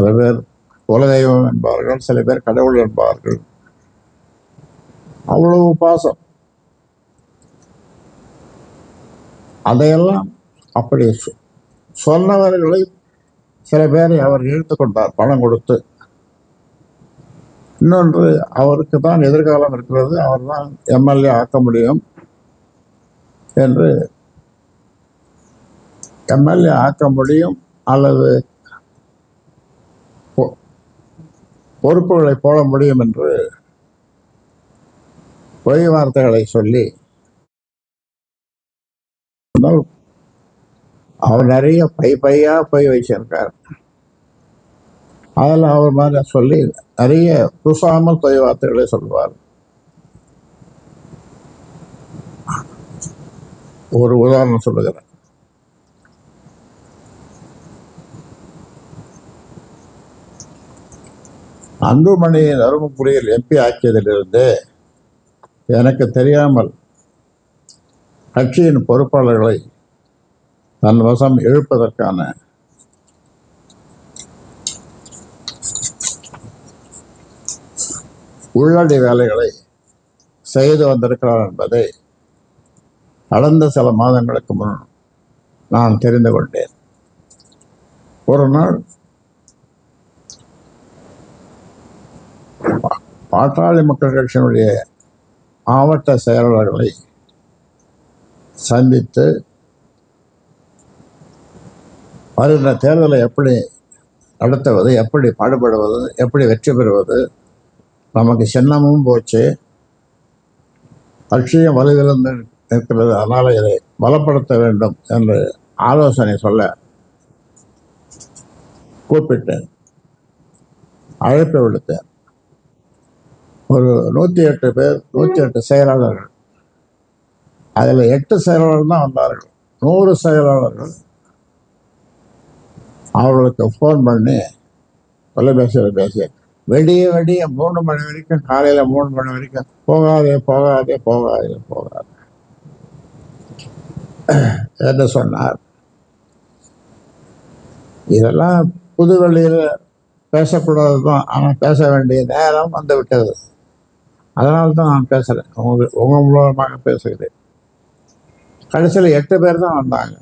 சில பேர் குலதெய்வம் என்பார்கள், சில பேர் கடவுள் என்பார்கள். அவ்வளவு பாசம். அதையெல்லாம் அப்படி சொன்னவர்களை சில பேரை அவர் இழுத்து கொண்டார் பணம் கொடுத்து. இன்னொன்று, அவருக்கு தான் எதிர்காலம் இருக்கிறது, அவர் தான் எம்எல்ஏ ஆக்க முடியும் என்று, எம்எல்ஏ ஆக்க முடியும் அல்லது பொறுப்புகளை போட முடியும் என்று பொய் வார்த்தைகளை சொல்லி அவர் நிறைய பையா போய் வச்சிருக்கார். அதில் அவர் மாதிரி சொல்லி நிறைய புசாமல் பொய் வார்த்தைகளை சொல்வார். ஒரு உதாரணம் சொல்லுகிறேன். அன்புமணியை தருமபுரியில் எம்பி ஆக்கியதிலிருந்து எனக்கு தெரியாமல் கட்சியின் பொறுப்பாளர்களை தன் வசம் இழுப்பதற்கான உள்ளடி வேலைகளை செய்து வந்திருக்கிறார் என்பதை கடந்த சில மாதங்களுக்கு முன் நான் தெரிந்து கொண்டேன். ஒரு நாள் பாட்டாளி மக்கள் கட்சியினுடைய மாவட்ட செயலாளர்களை சந்தித்து வருகின்ற தேர்தலை எப்படி நடத்துவது, எப்படி பாடுபடுவது, எப்படி வெற்றி பெறுவது, நமக்கு சின்னமும் போச்சு, கட்சியும் வலுவிழந்து இருக்கிறது, அதனால் இதை பலப்படுத்த வேண்டும் என்று ஆலோசனை சொல்ல கூப்பிட்டேன், அழைப்பு விடுத்தேன். ஒரு 108 பேர், 108 செயலாளர்கள், அதில் 8 செயலாளர்கள் தான் வந்தார்கள். 100 செயலாளர்கள் அவர்களுக்கு ஃபோன் பண்ணி தொலைபேசியில் பேசி வெடிய 3 மணி வரைக்கும், காலையில் 3 மணி வரைக்கும் போகாதே போகாதே போகாதே போகாதே என்று சொன்னார். இதெல்லாம் புதுவெளியில் பேசக்கூடாது தான், ஆனால் பேச வேண்டிய நேரம் வந்து விட்டது. அதனால தான் நான் பேசுகிறேன், உங்கள் மூலமாக பேசுகிறேன். கடைசியில் 8 பேர் தான் வந்தாங்க,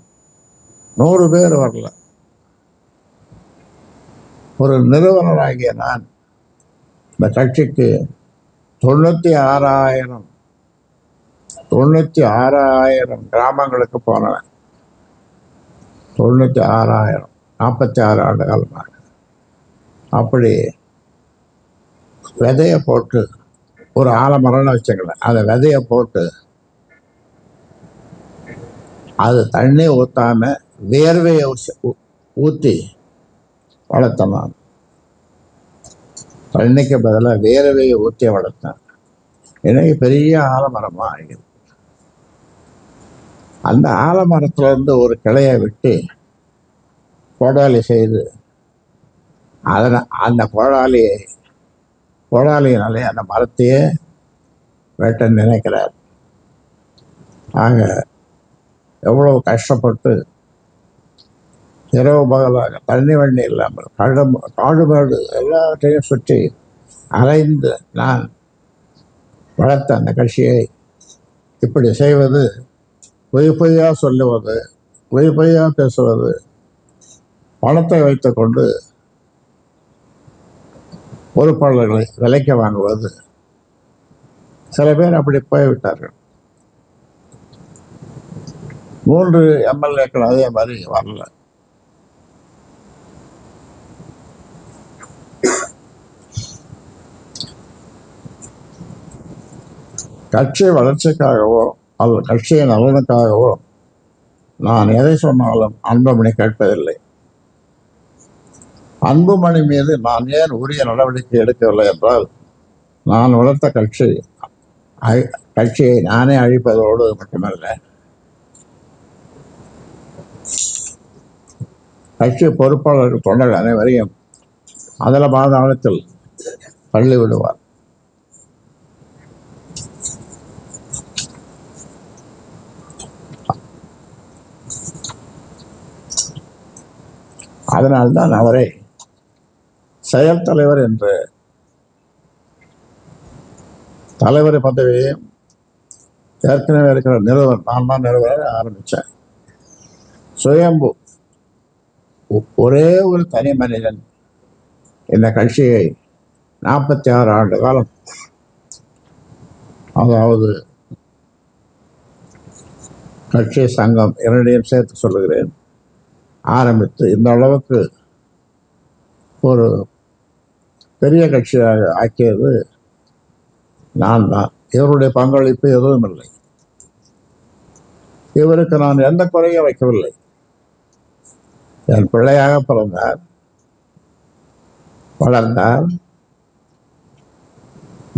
100 பேர் வரல. ஒரு நிறுவனராகிய நான் இந்த கட்சிக்கு 96,000 கிராமங்களுக்கு போனேன். 96,000, 46 ஆண்டு காலமாக. அப்படி விதையை போட்டு, ஒரு ஆலமரம்னு வச்சுங்களேன், அதை விதையை போட்டு அது தண்ணி ஊற்றாம வேர்வையை ஊற்றி வளர்த்தேன். நான் தண்ணிக்கு பதிலாக வேர்வையை ஊற்றி வளர்த்தேன். எனக்கு பெரிய ஆலமரமாக ஆகிது. அந்த ஆலமரத்துலேருந்து ஒரு கிளையை விட்டு கோடாலி செய்து அந்த கோடாலியினாலே அந்த மரத்தையே வெட்ட நினைக்கிறார். நாங்கள் எவ்வளவு கஷ்டப்பட்டு இரவு பகலாக தண்ணி வண்டி இல்லாமல் காடுபாடு எல்லாவற்றையும் சுற்றி அலைந்து நான் வளர்த்த அந்த கட்சியை இப்படி செய்வது, பொய்யா சொல்லுவது, பொய்யா பேசுவது, பணத்தை வைத்து கொண்டு பொறுப்பாளர்களை விலைக்கு வாங்குவது, சில பேர் அப்படி போய்விட்டார்கள். 3 எம்எல்ஏக்கள் அதே மாதிரி வரல. கட்சி வளர்ச்சிக்காகவோ அல்லது கட்சியின் நலனுக்காகவோ நான் எதை சொன்னாலும் அன்புமணி கேட்பதில்லை. அன்புமணி மீது நான் ஏன் உரிய நடவடிக்கை எடுக்கவில்லை என்றால், நான் வளர்த்த கட்சியை நானே அழிப்பதோடு மட்டுமல்ல, கட்சி பொறுப்பாளர்கள் தொண்டர்கள் அனைவரையும் அதில் பாதாளத்தில் தள்ளிவிடுவார். அதனால்தான் அவரை செயல் தலைவர் என்று தலைவர் பதவியையும் ஏற்கனவே இருக்கிற நிறுவனம், நான் தான் நிறுவன ஆரம்பித்தேன். சுயம்பு ஒரே ஒரு தனி மனிதன் இந்த கட்சியை 46 ஆண்டு காலம், அதாவது கட்சி சங்கம் இரண்டையும் சேர்த்து சொல்லுகிறேன், ஆரம்பித்து இந்த அளவுக்கு ஒரு பெரிய கட்சியாக ஆக்கியது நான் தான். இவருடைய பங்களிப்பு எதுவும் இல்லை. இவருக்கு நான் எந்த குறையும் வைக்கவில்லை. என் பிள்ளையாக பிறந்தார், வளர்ந்தார்.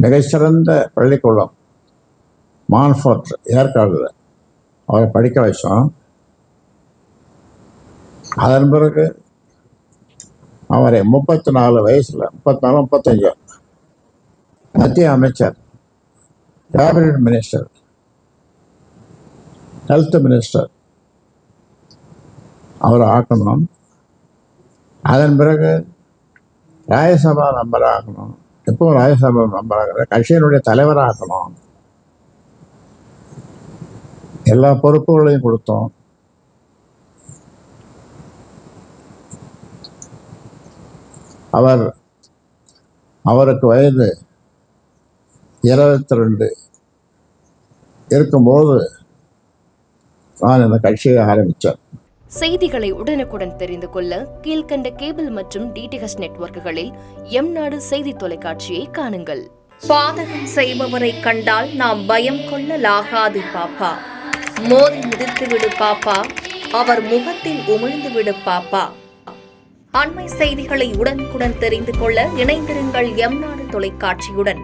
மிகச்சிறந்த பள்ளிக்கூடம் மான்ஃபோர்ட் ஏற்காடுல அவரை படிக்க வச்சோம். அதன் பிறகு அவரை 34 வயசுல 34 35 மத்திய அமைச்சர், கேபினட் மினிஸ்டர், ஹெல்த் மினிஸ்டர் அவர் ஆக்கணும். அதன் பிறகு ராஜ்யசபா மெம்பர் ஆக்கணும். எப்பவும் ராஜ்யசபா மெம்பர் ஆகிற கட்சியினுடைய தலைவராக ஆக்கணும். எல்லா பொறுப்புகளையும் கொடுத்தோம். அவருக்கு வயது 22 இருக்கும்போது நான் இந்த கட்சியை ஆரம்பித்தேன். செய்திகளை உடனுக்குடன் தெரிந்து கொள்ள கீழ்கண்ட கேபிள் மற்றும் டிடிஹெச் நெட்வொர்க்குகளில் எம்நாடு செய்தி தொலைக்காட்சியை காணுங்கள். பாதகம் செய்பவரை கண்டால் நாம் பயம் கொள்ளலாகாது பாப்பா. மோதி மிதித்துவிடு பாப்பா, அவர் முகத்தில் உமிழ்ந்து விடு பாப்பா. அண்மை செய்திகளை உடனுக்குடன் தெரிந்து கொள்ள இணைந்திருங்கள் எம்நாடு தொலைக்காட்சியுடன்.